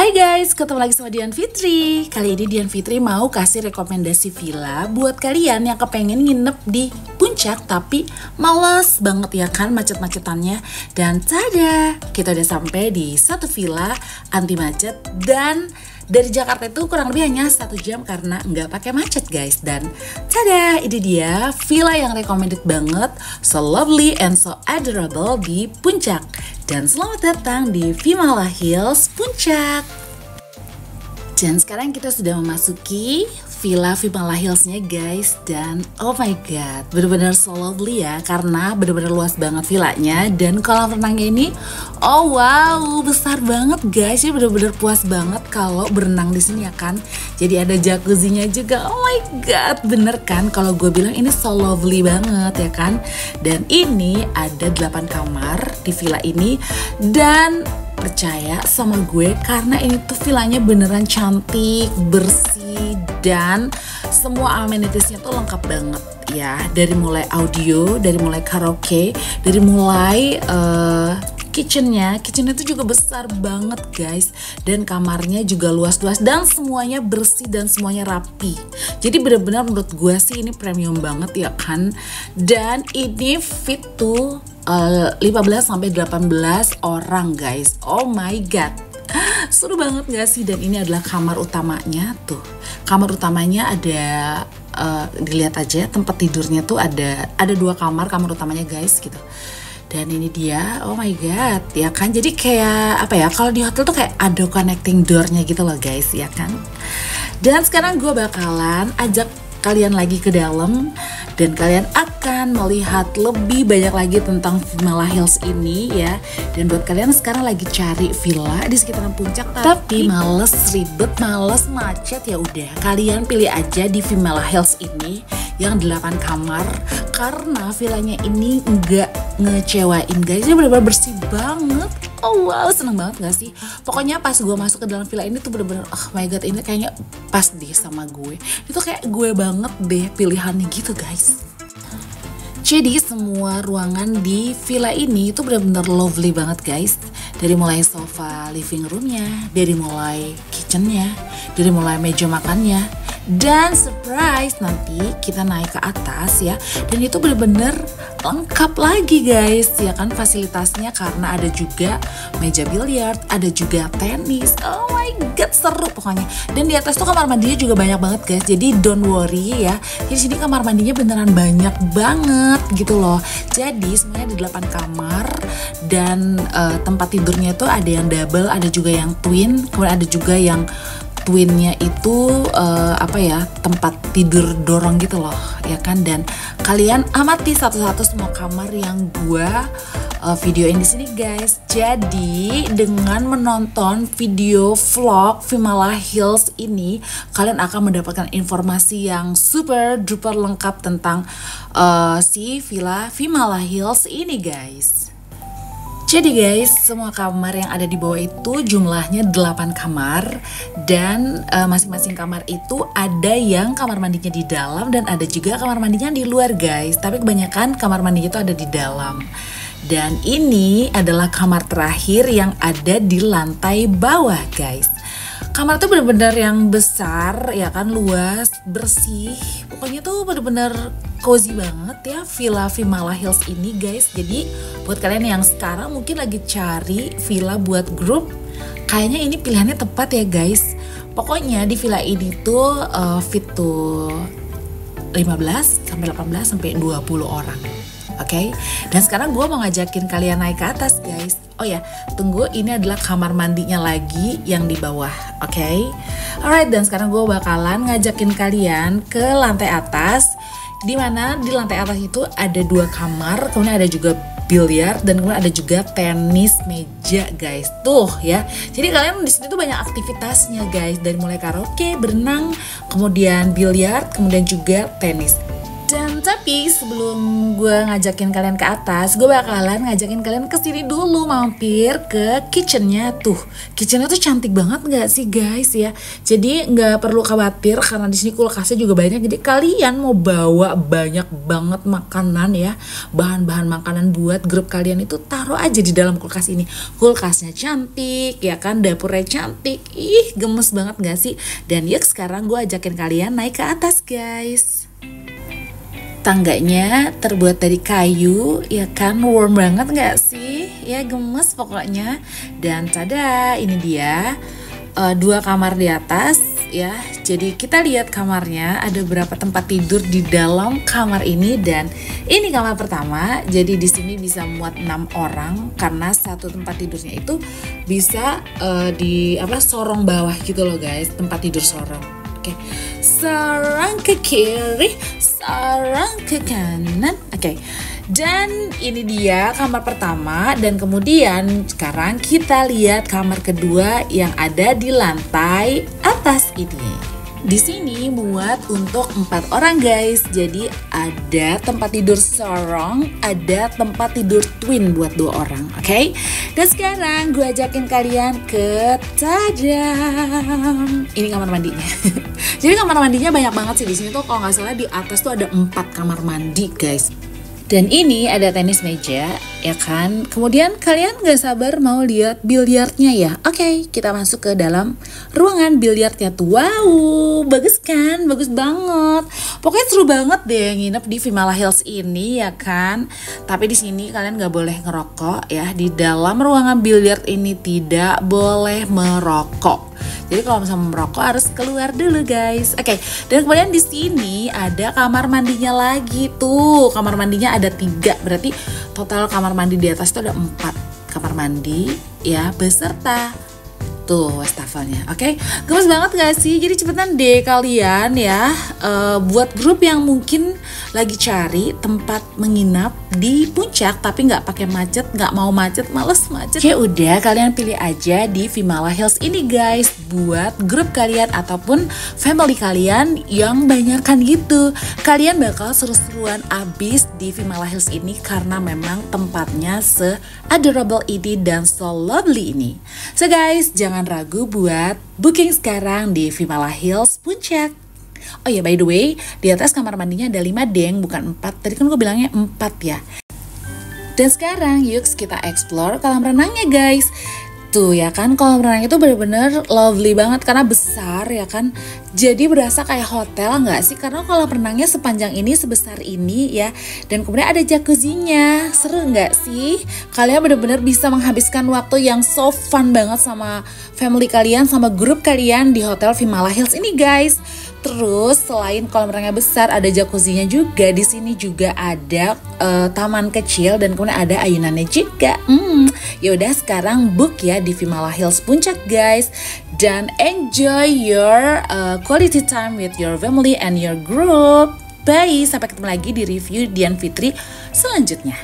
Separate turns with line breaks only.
Hai guys, ketemu lagi sama Dian Fitri. Kali ini Dian Fitri mau kasih rekomendasi villa buat kalian yang kepengen nginep di puncak tapi males banget ya kan macet-macetannya. Dan tada, kita udah sampai di satu villa anti macet dan dari Jakarta itu kurang lebih hanya 1 jam karena nggak pakai macet guys. Dan tada, ini dia villa yang recommended banget, so lovely and so adorable di puncak. Dan selamat datang di Vimala Hills Puncak. Dan sekarang kita sudah memasuki Villa Vimala Hills-nya guys. Dan oh my god, bener-bener so lovely ya, karena bener-bener luas banget villanya. Dan kolam renangnya ini, oh wow, besar banget guys. Ini bener-bener puas banget kalau berenang di sini ya kan. Jadi ada jacuzzinya juga. Oh my god, bener kan kalau gue bilang ini so lovely banget ya kan. Dan ini ada 8 kamar di villa ini. Dan percaya sama gue karena ini tuh villanya beneran cantik, bersih, dan semua amenitiesnya tuh lengkap banget ya. Dari mulai audio, dari mulai karaoke, dari mulai kitchennya tuh juga besar banget guys. Dan kamarnya juga luas-luas dan semuanya bersih dan semuanya rapi. Jadi benar-benar menurut gue sih ini premium banget ya kan. Dan ini fit to 15-18 orang guys. Oh my god, seru banget gak sih? Dan ini adalah kamar utamanya tuh. Kamar utamanya ada dilihat aja tempat tidurnya tuh ada 2 kamar utamanya guys gitu. Dan ini dia, oh my god, ya kan. Jadi kayak apa ya, kalau di hotel tuh kayak ada connecting door-nya gitu loh guys, ya kan. Dan sekarang gue bakalan ajak kalian lagi ke dalam dan kalian akan melihat lebih banyak lagi tentang Vimala Hills ini ya. Dan buat kalian sekarang lagi cari villa di sekitaran puncak tapi males ribet, males macet, ya udah kalian pilih aja di Vimala Hills ini yang 8 kamar karena villanya ini nggak ngecewain guys. Ini benar-benar bersih banget. Oh wow, seneng banget gak sih? Pokoknya pas gue masuk ke dalam villa ini tuh bener-bener oh my god, ini kayaknya pas deh sama gue. Itu kayak gue banget deh pilihannya gitu guys. Jadi semua ruangan di villa ini itu benar-benar lovely banget guys. Dari mulai sofa living roomnya, dari mulai kitchennya, dari mulai meja makannya. Dan surprise, nanti kita naik ke atas ya. Dan itu bener-bener lengkap lagi guys ya kan fasilitasnya, karena ada juga meja biliar, ada juga tenis. Oh my god, seru pokoknya. Dan di atas tuh kamar mandinya juga banyak banget guys. Jadi don't worry ya. Di sini kamar mandinya beneran banyak banget gitu loh. Jadi semuanya ada 8 kamar dan tempat tidurnya itu ada yang double, ada juga yang twin, kemudian ada juga yang twinnya itu tempat tidur dorong gitu loh ya kan. Dan kalian amati satu-satu semua kamar yang gua videoin di sini guys. Jadi dengan menonton video vlog Vimala Hills ini kalian akan mendapatkan informasi yang super duper lengkap tentang si villa Vimala Hills ini guys. Jadi guys, semua kamar yang ada di bawah itu jumlahnya 8 kamar. Dan masing-masing kamar itu ada yang kamar mandinya di dalam dan ada juga kamar mandinya di luar guys. Tapi kebanyakan kamar mandinya itu ada di dalam. Dan ini adalah kamar terakhir yang ada di lantai bawah guys. Kamar tuh bener-bener yang besar ya kan, luas, bersih. Pokoknya tuh bener-bener cozy banget ya Villa Vimala Hills ini guys. Jadi buat kalian yang sekarang mungkin lagi cari villa buat grup, kayaknya ini pilihannya tepat ya guys. Pokoknya di villa ini tuh fit to 15 sampai 18 sampai 20 orang. Oke, dan sekarang gue mau ngajakin kalian naik ke atas guys. Oh ya, tunggu, ini adalah kamar mandinya lagi yang di bawah. Oke, alright, dan sekarang gue bakalan ngajakin kalian ke lantai atas. Dimana di lantai atas itu ada 2 kamar, kemudian ada juga biliar dan kemudian ada juga tenis meja guys. Tuh ya. Jadi kalian di sini tuh banyak aktivitasnya guys, dari mulai karaoke, berenang, kemudian biliar, kemudian juga tenis. Dan Tapi sebelum gue ngajakin kalian ke atas, gue bakalan ngajakin kalian ke sini dulu, mampir ke kitchennya tuh. Kitchennya tuh cantik banget nggak sih guys ya? Jadi nggak perlu khawatir karena di sini kulkasnya juga banyak. Jadi kalian mau bawa banyak banget makanan ya, bahan-bahan makanan buat grup kalian itu taruh aja di dalam kulkas ini. Kulkasnya cantik ya kan, dapurnya cantik. Ih, gemes banget nggak sih? Dan yuk sekarang gue ajakin kalian naik ke atas guys. Tangganya terbuat dari kayu, ya kan, warm banget gak sih? Ya gemes pokoknya. Dan tada, ini dia 2 kamar di atas ya. Jadi kita lihat kamarnya, ada berapa tempat tidur di dalam kamar ini. Dan ini kamar pertama, jadi di sini bisa muat 6 orang karena satu tempat tidurnya itu bisa di sorong bawah gitu loh guys, tempat tidur sorong. Oke, sarang ke kiri, sarang ke kanan. Oke, dan ini dia kamar pertama. Dan kemudian sekarang kita lihat kamar kedua yang ada di lantai atas ini. Di sini muat untuk 4 orang guys. Jadi ada tempat tidur sorong, ada tempat tidur twin buat 2 orang. Oke. Dan sekarang gue ajakin kalian ke tadam. Ini kamar mandinya. Jadi kamar mandinya banyak banget sih di sini tuh. Kalau nggak salah di atas tuh ada 4 kamar mandi guys. Dan ini ada tenis meja, ya kan? Kemudian kalian gak sabar mau lihat biliarnya ya? Oke, kita masuk ke dalam ruangan biliarnya tuh. Wow, bagus kan? Bagus banget. Pokoknya seru banget deh nginep di Vimala Hills ini ya kan? Tapi di sini kalian gak boleh ngerokok ya. Di dalam ruangan biliar ini tidak boleh merokok. Jadi kalau misalnya merokok harus keluar dulu guys. Oke, dan kemudian di sini ada kamar mandinya lagi tuh. Kamar mandinya ada 3, berarti total kamar mandi di atas itu ada 4 kamar mandi ya, beserta tuh wastafelnya. Oke, gemes banget gak sih? Jadi cepetan deh kalian ya, buat grup yang mungkin lagi cari tempat menginap di puncak tapi nggak pakai macet, nggak mau macet, males macet. Ya udah, kalian pilih aja di Vimala Hills ini guys, buat grup kalian ataupun family kalian yang banyakan gitu. Kalian bakal seru-seruan abis di Vimala Hills ini karena memang tempatnya se-adorable ini dan so lovely ini. So guys, jangan ragu buat booking sekarang di Vimala Hills Puncak. Oh ya, by the way, di atas kamar mandinya ada 5 deng, bukan 4. Tadi kan gue bilangnya 4 ya. Dan sekarang yuk kita explore kolam renangnya guys. Tuh ya kan, kolam renang itu bener-bener lovely banget karena besar ya kan. Jadi berasa kayak hotel nggak sih? Karena kolam renangnya sepanjang ini, sebesar ini ya. Dan kemudian ada jacuzzinya. Seru nggak sih? Kalian bener-bener bisa menghabiskan waktu yang so fun banget sama family kalian, sama grup kalian di Hotel Vimala Hills ini guys. Terus selain kolam renangnya besar, ada jacuzzinya juga. Di sini juga ada taman kecil dan kemudian ada ayunannya juga. Yaudah sekarang book ya di Vimala Hills Puncak guys. Dan enjoy your quality time with your family and your group. Bye, sampai ketemu lagi di review Dian Fitri selanjutnya.